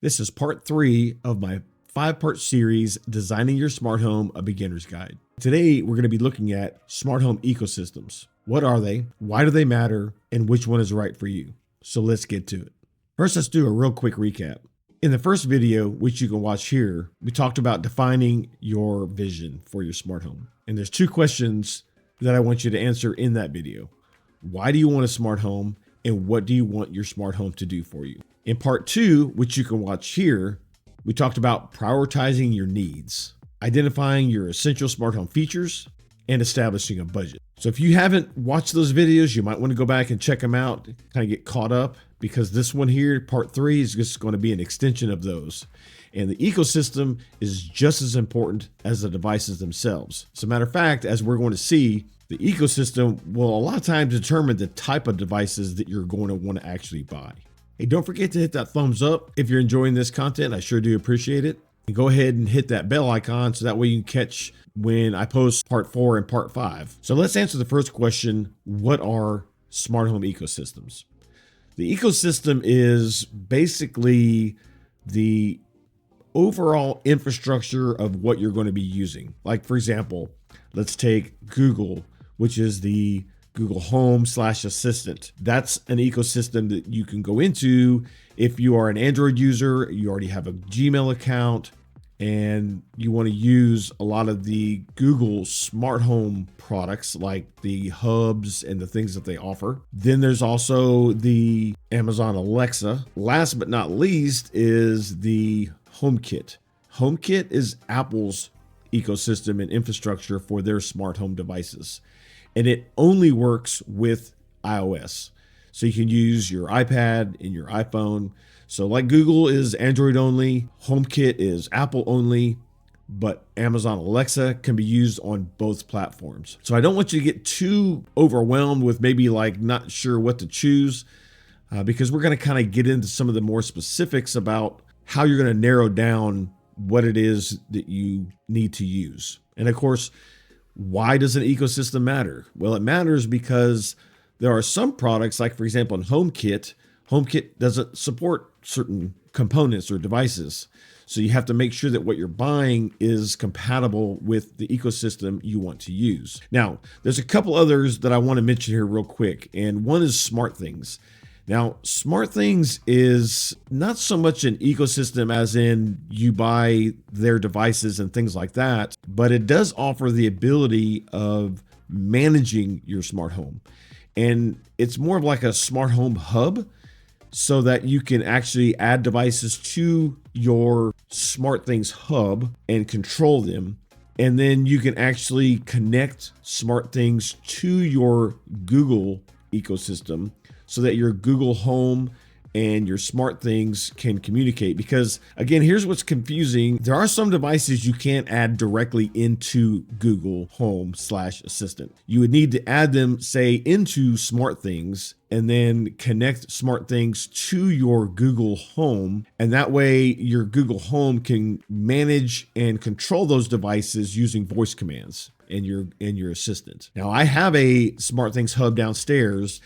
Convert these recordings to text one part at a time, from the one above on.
This is part 3 of my 5-part series, Designing Your Smart Home, a Beginner's Guide. Today, we're going to be looking at smart home ecosystems. What are they? Why do they matter? And which one is right for you? So let's get to it. First, let's do a real quick recap. In the first video, which you can watch here, we talked about defining your vision for your smart home. And there's 2 questions that I want you to answer in that video. Why do you want a smart home? And what do you want your smart home to do for you? In part 2, which you can watch here, we talked about prioritizing your needs, identifying your essential smart home features, and establishing a budget. So if you haven't watched those videos, you might want to go back and check them out, kind of get caught up, because this one here, part 3, is just going to be an extension of those. And the ecosystem is just as important as the devices themselves. As a matter of fact, as we're going to see, the ecosystem will a lot of times determine the type of devices that you're going to want to actually buy. Hey, don't forget to hit that thumbs up if you're enjoying this content. I sure do appreciate it. And go ahead and hit that bell icon so that way you can catch when I post part 4 and part 5. So let's answer the first question. What are smart home ecosystems? The ecosystem is basically the overall infrastructure of what you're going to be using. Like, for example, let's take Google, which is the Google Home / Assistant. That's an ecosystem that you can go into if you are an Android user, you already have a Gmail account, and you want to use a lot of the Google smart home products like the hubs and the things that they offer. Then there's also the Amazon Alexa. Last but not least is the HomeKit. HomeKit is Apple's ecosystem and infrastructure for their smart home devices. And it only works with iOS. So you can use your iPad and your iPhone. So like Google is Android only, HomeKit is Apple only, but Amazon Alexa can be used on both platforms. So I don't want you to get too overwhelmed with maybe like not sure what to choose, because we're going to kind of get into some of the more specifics about how you're going to narrow down what it is that you need to use. And of course, why does an ecosystem matter? Well, it matters because there are some products, like for example, in HomeKit doesn't support certain components or devices. So you have to make sure that what you're buying is compatible with the ecosystem you want to use. Now, there's a couple others that I want to mention here real quick. And one is SmartThings. Now, SmartThings is not so much an ecosystem as in you buy their devices and things like that, but it does offer the ability of managing your smart home. And it's more of like a smart home hub so that you can actually add devices to your SmartThings hub and control them. And then you can actually connect SmartThings to your Google ecosystem so that your Google Home and your SmartThings can communicate. Because again, here's what's confusing. There are some devices you can't add directly into Google Home / Assistant. You would need to add them, say, into SmartThings and then connect SmartThings to your Google Home. And that way your Google Home can manage and control those devices using voice commands and your assistant. Now, I have a SmartThings hub downstairs,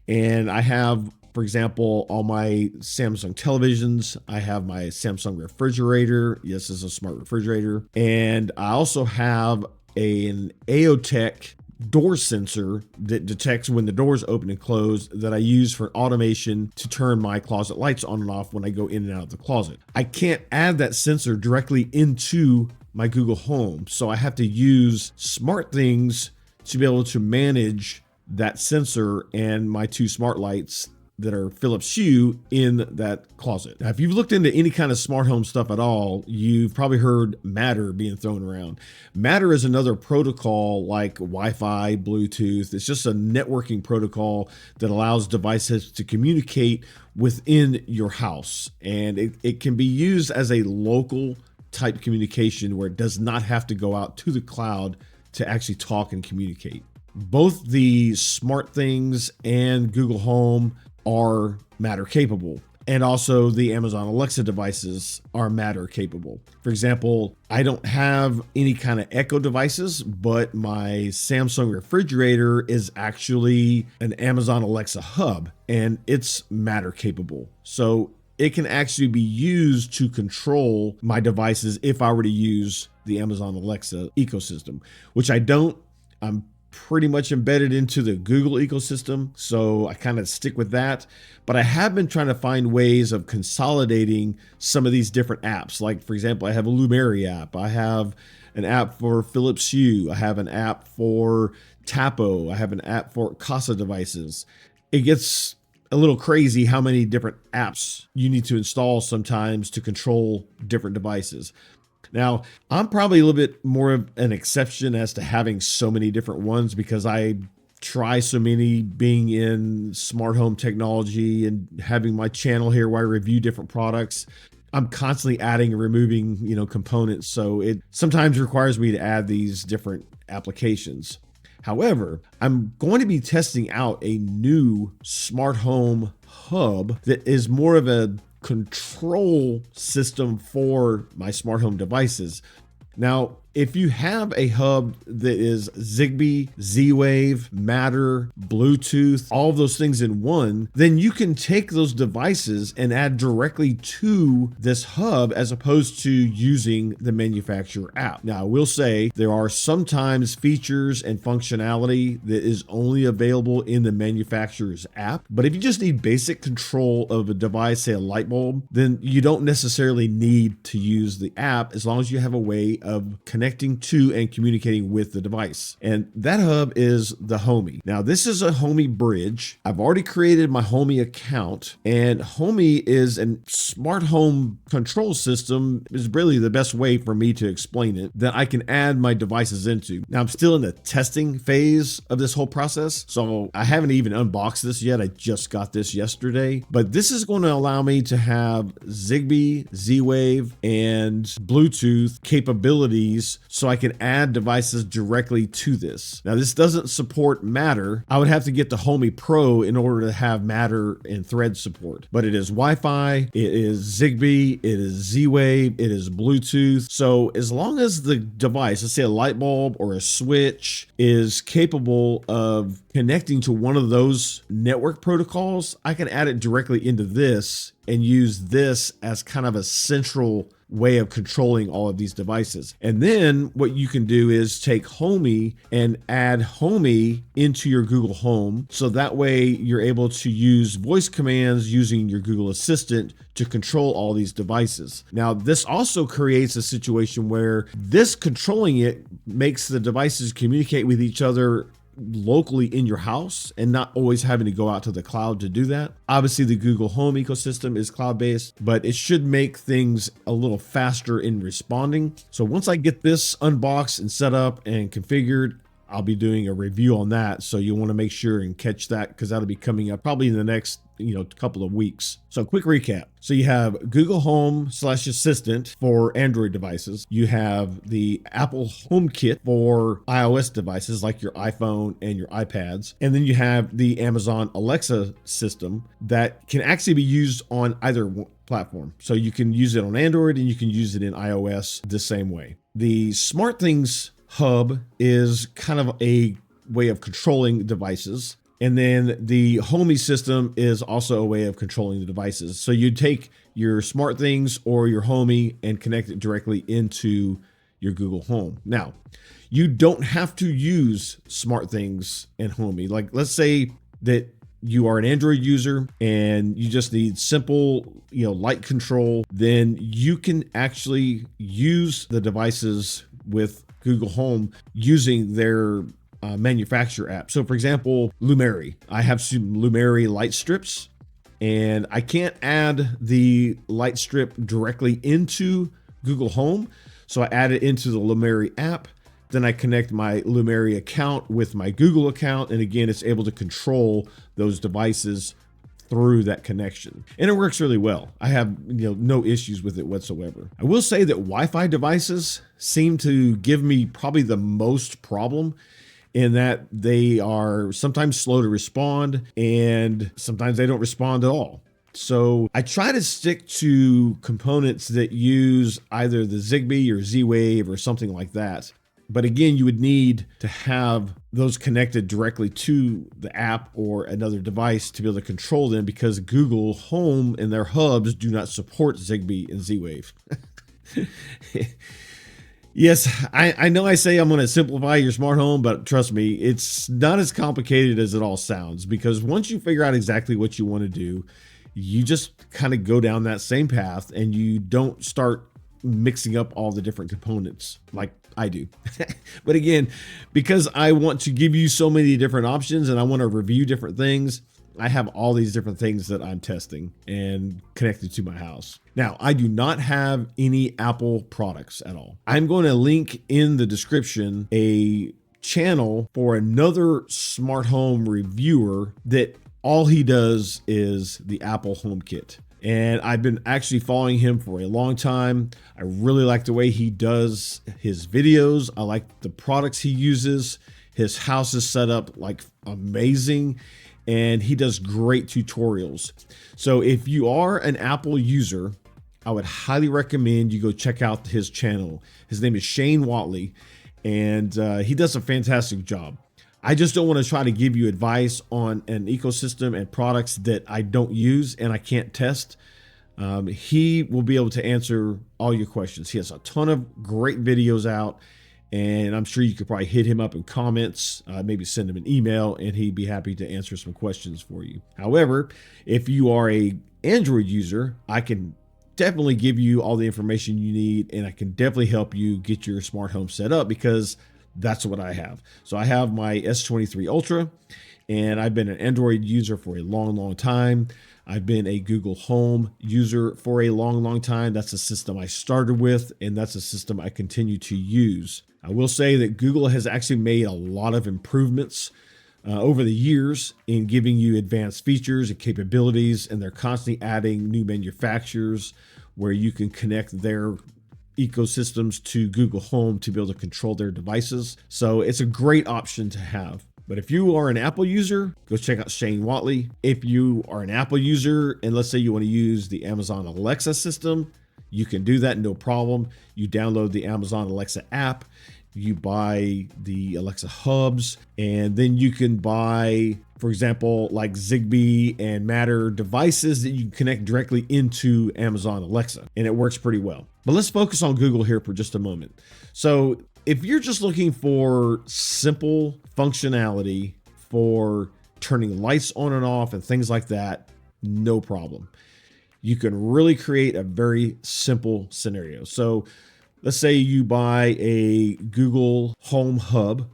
and I have, for example, all my Samsung televisions. I have my Samsung refrigerator. Yes, it's a smart refrigerator. And I also have an AOTech door sensor that detects when the doors open and close that I use for automation to turn my closet lights on and off when I go in and out of the closet. I can't add that sensor directly into my Google Home, so I have to use SmartThings to be able to manage that sensor and my 2 smart lights that are Philips Hue in that closet. Now, if you've looked into any kind of smart home stuff at all, you've probably heard Matter being thrown around. Matter is another protocol like Wi-Fi, Bluetooth. It's just a networking protocol that allows devices to communicate within your house. And it can be used as a local type communication where it does not have to go out to the cloud to actually talk and communicate. Both the SmartThings and Google Home are Matter capable, and also the Amazon Alexa devices are Matter capable. For example, I don't have any kind of Echo devices, but my Samsung refrigerator is actually an Amazon Alexa hub, and it's Matter capable. So it can actually be used to control my devices if I were to use the Amazon Alexa ecosystem, which I don't. I'm pretty much embedded into the Google ecosystem, so I kind of stick with that. But I have been trying to find ways of consolidating some of these different apps. Like, for example, I have a Lumeri app. I have an app for Philips Hue. I have an app for Tapo. I have an app for Casa devices. It gets a little crazy how many different apps you need to install sometimes to control different devices. Now, I'm probably a little bit more of an exception as to having so many different ones because I try so many, being in smart home technology and having my channel here where I review different products. I'm constantly adding and removing, components. So it sometimes requires me to add these different applications. However, I'm going to be testing out a new smart home hub that is more of a control system for my smart home devices. Now, if you have a hub that is Zigbee, Z-Wave, Matter, Bluetooth, all of those things in one, then you can take those devices and add directly to this hub as opposed to using the manufacturer app. Now, I will say there are sometimes features and functionality that is only available in the manufacturer's app. But if you just need basic control of a device, say a light bulb, then you don't necessarily need to use the app as long as you have a way of connecting to and communicating with the device. And that hub is the Homey. Now, this is a Homey bridge. I've already created my Homey account, and Homey is a smart home control system, is really the best way for me to explain it, that I can add my devices into. Now, I'm still in the testing phase of this whole process, so I haven't even unboxed this yet. I just got this yesterday, but this is going to allow me to have Zigbee, Z-Wave, and Bluetooth capabilities so I can add devices directly to this. Now, this doesn't support Matter. I would have to get the Homey Pro in order to have Matter and Thread support, but it is Wi-Fi, it is Zigbee, it is Z-Wave, it is Bluetooth. So as long as the device, let's say a light bulb or a switch, is capable of connecting to one of those network protocols, I can add it directly into this and use this as kind of a central way of controlling all of these devices. And then what you can do is take Homey and add Homey into your Google Home. So that way you're able to use voice commands using your Google Assistant to control all these devices. Now, this also creates a situation where this controlling it makes the devices communicate with each other locally in your house and not always having to go out to the cloud to do that. Obviously, the Google Home ecosystem is cloud-based, but it should make things a little faster in responding. So once I get this unboxed and set up and configured, I'll be doing a review on that. So you want to make sure and catch that because that'll be coming up probably in the next couple of weeks. So quick recap. So you have Google Home / Assistant for Android devices. You have the Apple HomeKit for iOS devices like your iPhone and your iPads. And then you have the Amazon Alexa system that can actually be used on either platform. So you can use it on Android and you can use it in iOS the same way. The SmartThings hub is kind of a way of controlling devices. And then the Homey system is also a way of controlling the devices. So you take your SmartThings or your Homey and connect it directly into your Google Home. Now, you don't have to use SmartThings and Homey. Like, let's say that you are an Android user and you just need simple, light control, then you can actually use the devices with Google Home using their manufacturer app. So for example, Lumeri. I have some Lumeri light strips and I can't add the light strip directly into Google Home. So I add it into the Lumeri app. Then I connect my Lumeri account with my Google account. And again, it's able to control those devices through that connection. And it works really well. I have no issues with it whatsoever. I will say that Wi-Fi devices seem to give me probably the most problem in that they are sometimes slow to respond and sometimes they don't respond at all. So I try to stick to components that use either the Zigbee or Z-Wave or something like that. But again, you would need to have those connected directly to the app or another device to be able to control them, because Google Home and their hubs do not support Zigbee and Z-Wave. Yes, I know I say I'm going to simplify your smart home, but trust me, it's not as complicated as it all sounds, because once you figure out exactly what you want to do, you just kind of go down that same path and you don't start mixing up all the different components like I do. But again, because I want to give you so many different options and I want to review different things, I have all these different things that I'm testing and connected to my house. Now, I do not have any Apple products at all. I'm going to link in the description a channel for another smart home reviewer that all he does is the Apple HomeKit. And I've been actually following him for a long time. I really like the way he does his videos. I like the products he uses. His house is set up like amazing, and he does great tutorials. So if you are an Apple user, I would highly recommend you go check out his channel. His name is Shane Watley, and he does a fantastic job. I just don't want to try to give you advice on an ecosystem and products that I don't use and I can't test. He will be able to answer all your questions. He has a ton of great videos out, and I'm sure you could probably hit him up in comments, maybe send him an email, and he'd be happy to answer some questions for you. However, if you are an Android user, I can definitely give you all the information you need, and I can definitely help you get your smart home set up, because that's what I have. So I have my S23 Ultra, and I've been an Android user for a long time. I've been a Google Home user for a long time. That's the system I started with, and that's a system I continue to use. I will say that Google has actually made a lot of improvements over the years in giving you advanced features and capabilities, and they're constantly adding new manufacturers where you can connect their ecosystems to Google Home to be able to control their devices. So it's a great option to have. But if you are an Apple user, go check out Shane Watley. If you are an Apple user and let's say you want to use the Amazon Alexa system, you can do that, no problem. You download the Amazon Alexa app, you buy the Alexa hubs, and then you can buy, for example, like Zigbee and Matter devices that you can connect directly into Amazon Alexa, and it works pretty well. But let's focus on Google here for just a moment. So if you're just looking for simple functionality for turning lights on and off and things like that, no problem. You can really create a very simple scenario. So let's say you buy a Google Home Hub.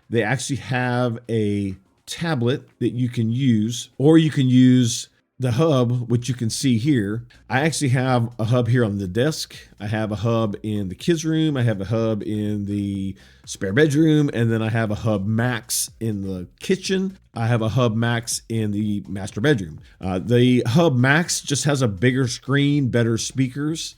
They actually have a tablet that you can use, or you can use the hub, which you can see here. I actually have a hub here on the desk. I have a hub in the kids' room. I have a hub in the spare bedroom. And then I have a hub max in the kitchen. I have a hub max in the master bedroom. The hub max just has a bigger screen, better speakers.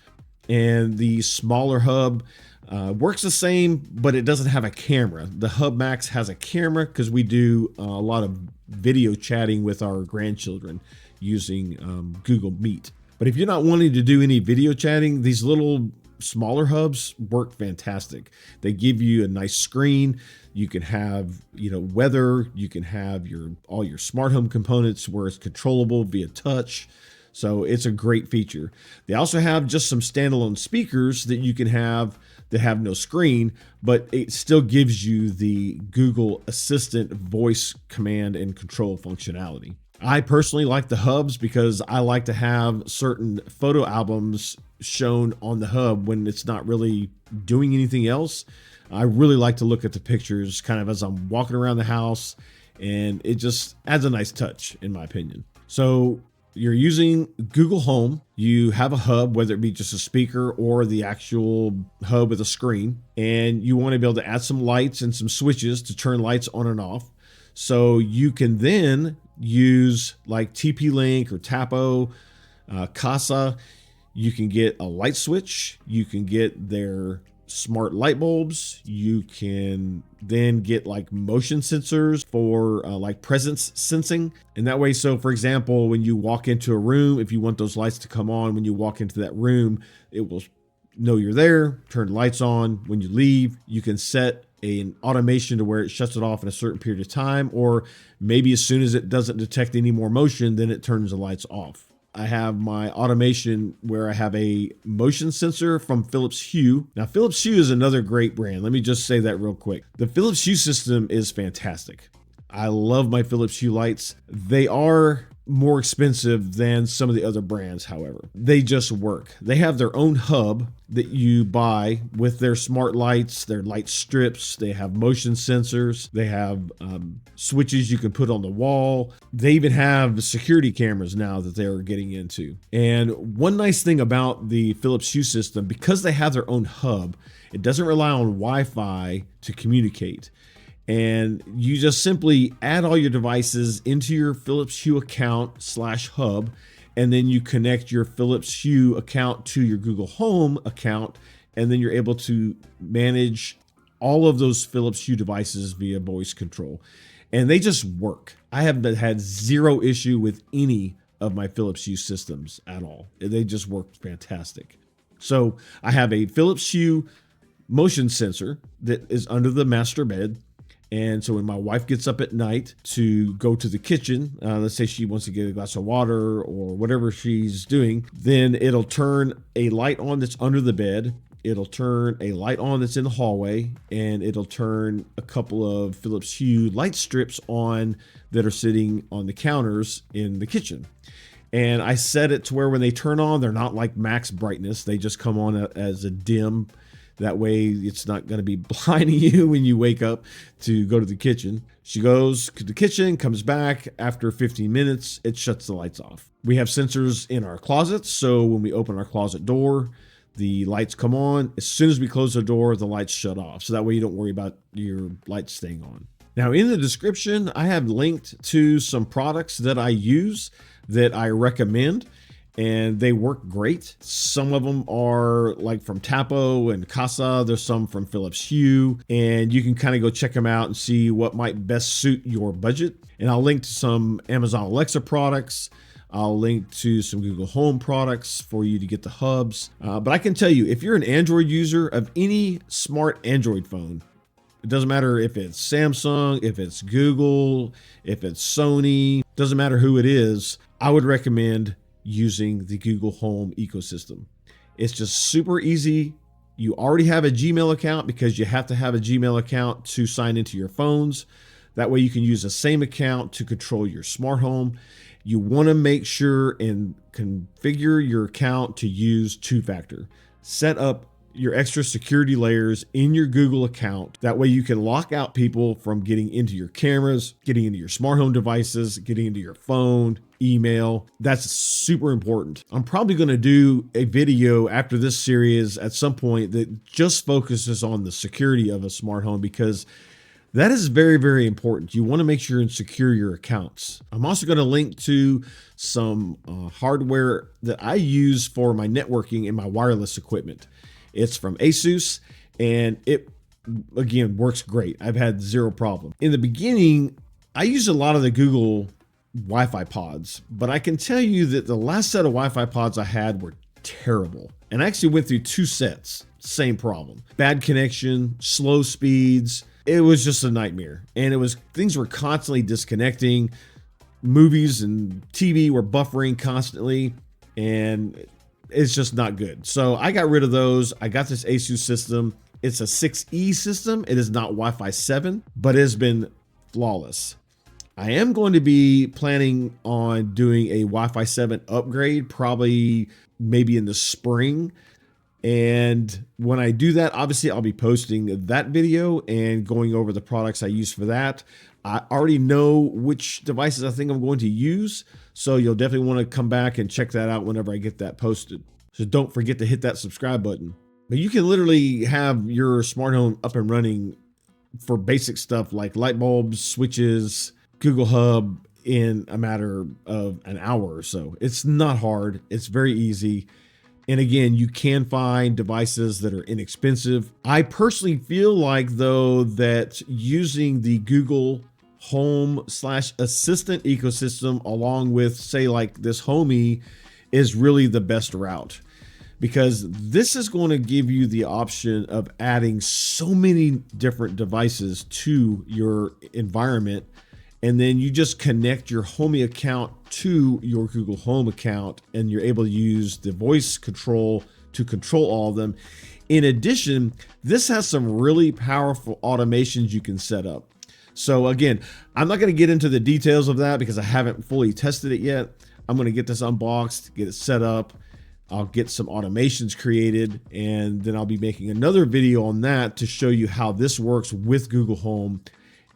And the smaller hub works the same, but it doesn't have a camera. The Hub Max has a camera because we do a lot of video chatting with our grandchildren using Google Meet. But if you're not wanting to do any video chatting, these little smaller hubs work fantastic. They give you a nice screen. You can have, weather. You can have all your smart home components where it's controllable via touch. So it's a great feature. They also have just some standalone speakers that you can have that have no screen, but it still gives you the Google Assistant voice command and control functionality. I personally like the hubs because I like to have certain photo albums shown on the hub when it's not really doing anything else. I really like to look at the pictures kind of as I'm walking around the house, and it just adds a nice touch in my opinion. So you're using Google Home, you have a hub, whether it be just a speaker or the actual hub with a screen, and you want to be able to add some lights and some switches to turn lights on and off. So you can then use like TP-Link or Tapo, Casa. You can get a light switch. You can get their smart light bulbs. You can then get like motion sensors for like presence sensing. And that way, so for example, when you walk into a room, if you want those lights to come on when you walk into that room, it will know you're there, turn the lights on. When you leave, you can set an automation to where it shuts it off in a certain period of time, or maybe as soon as it doesn't detect any more motion, then it turns the lights off. I have my automation where I have a motion sensor from Philips Hue. Now, Philips Hue is another great brand. Let me just say that real quick. The Philips Hue system is fantastic. I love my Philips Hue lights. They are more expensive than some of the other brands, however. They just work. They have their own hub that you buy with their smart lights, their light strips. They have motion sensors. They have switches you can put on the wall. They even have security cameras now that they're getting into. And one nice thing about the Philips Hue system, because they have their own hub, it doesn't rely on Wi-Fi to communicate. And you just simply add all your devices into your Philips Hue account /hub, and then you connect your Philips Hue account to your Google Home account, and then you're able to manage all of those Philips Hue devices via voice control. And they just work. I have had zero issue with any of my Philips Hue systems at all. They just work fantastic. So I have a Philips Hue motion sensor that is under the master bed. And so when my wife gets up at night to go to the kitchen, let's say she wants to get a glass of water or whatever she's doing, then it'll turn a light on that's under the bed. It'll turn a light on that's in the hallway, and it'll turn a couple of Philips Hue light strips on that are sitting on the counters in the kitchen. And I set it to where when they turn on, they're not like max brightness. They just come on as a dim. That way it's not going to be blinding you when you wake up to go to the kitchen. She goes to the kitchen, comes back. After 15 minutes, it shuts the lights off. We have sensors in our closets. So when we open our closet door, the lights come on. As soon as we close the door, the lights shut off. So that way you don't worry about your lights staying on. Now in the description, I have linked to some products that I use that I recommend. And they work great. Some of them are like from Tapo and Casa. There's some from Philips Hue, and you can kind of go check them out and see what might best suit your budget. And I'll link to some Amazon Alexa products. I'll link to some Google Home products for you to get the hubs. But I can tell you, if you're an Android user of any smart Android phone, it doesn't matter if it's Samsung, if it's Google, if it's Sony, doesn't matter who it is, I would recommend using the Google Home ecosystem. It's just super easy. You already have a Gmail account because you have to have a Gmail account to sign into your phones. That way you can use the same account to control your smart home. You want to make sure and configure your account to use two-factor. Set up your extra security layers in your Google account. That way you can lock out people from getting into your cameras, getting into your smart home devices, getting into your phone, email. That's super important. I'm probably going to do a video after this series at some point that just focuses on the security of a smart home, because that is very, very important. You want to make sure and secure your accounts. I'm also going to link to some hardware that I use for my networking and my wireless equipment. It's from Asus, and it, again, works great. I've had zero problem. In the beginning, I used a lot of the Google Wi-Fi pods, but I can tell you that the last set of Wi-Fi pods I had were terrible. And I actually went through 2 sets, same problem. Bad connection, slow speeds. It was just a nightmare. And things were constantly disconnecting. Movies and TV were buffering constantly, and it's just not good. So I got rid of those. I got this Asus system. It's a 6E system. It is not Wi-Fi 7, but it has been flawless. I am going to be planning on doing a Wi-Fi 7 upgrade, probably maybe in the spring. And when I do that, obviously I'll be posting that video and going over the products I use for that. I already know which devices I think I'm going to use, so you'll definitely want to come back and check that out whenever I get that posted. So don't forget to hit that subscribe button. But you can literally have your smart home up and running for basic stuff like light bulbs, switches, Google Hub in a matter of an hour or so. It's not hard. It's very easy. And again, you can find devices that are inexpensive. I personally feel like, though, that using the Google Home /Assistant ecosystem along with, say, like this Homey is really the best route, because this is going to give you the option of adding so many different devices to your environment. And then you just connect your Homey account to your Google Home account, and you're able to use the voice control to control all of them. In addition, this has some really powerful automations you can set up. So again, I'm not going to get into the details of that because I haven't fully tested it yet. I'm going to get this unboxed, get it set up. I'll get some automations created, and then I'll be making another video on that to show you how this works with Google Home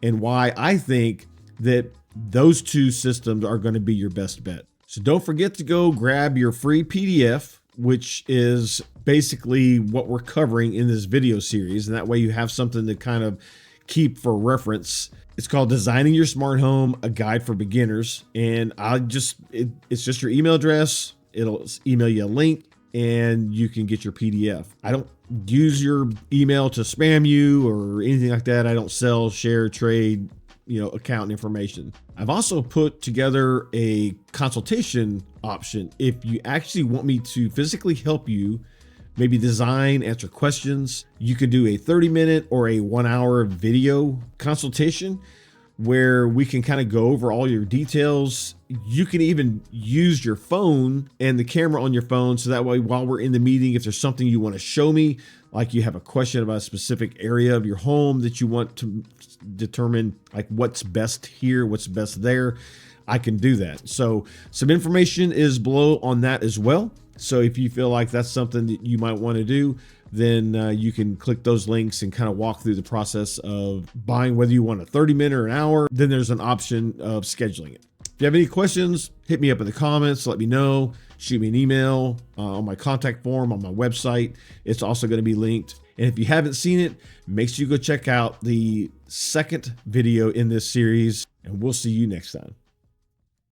and why I think that those two systems are going to be your best bet. So don't forget to go grab your free PDF, which is basically what we're covering in this video series. And that way you have something to kind of keep for reference. It's called Designing Your Smart Home, a Guide for Beginners. And it's just your email address. It'll email you a link and you can get your PDF. I don't use your email to spam you or anything like that. I don't sell, share, trade, account information. I've also put together a consultation option. If you actually want me to physically help you, maybe design, answer questions, you could do a 30-minute or a 1-hour video consultation where we can kind of go over all your details. You can even use your phone and the camera on your phone. So that way, while we're in the meeting, if there's something you want to show me, like you have a question about a specific area of your home that you want to determine like what's best here, what's best there, I can do that. So some information is below on that as well. So if you feel like that's something that you might want to do, then you can click those links and kind of walk through the process of buying, whether you want a 30-minute or an hour. Then there's an option of scheduling it. If you have any questions, hit me up in the comments, let me know, shoot me an email on my contact form on my website. It's also going to be linked. And if you haven't seen it, make sure you go check out the second video in this series, and we'll see you next time.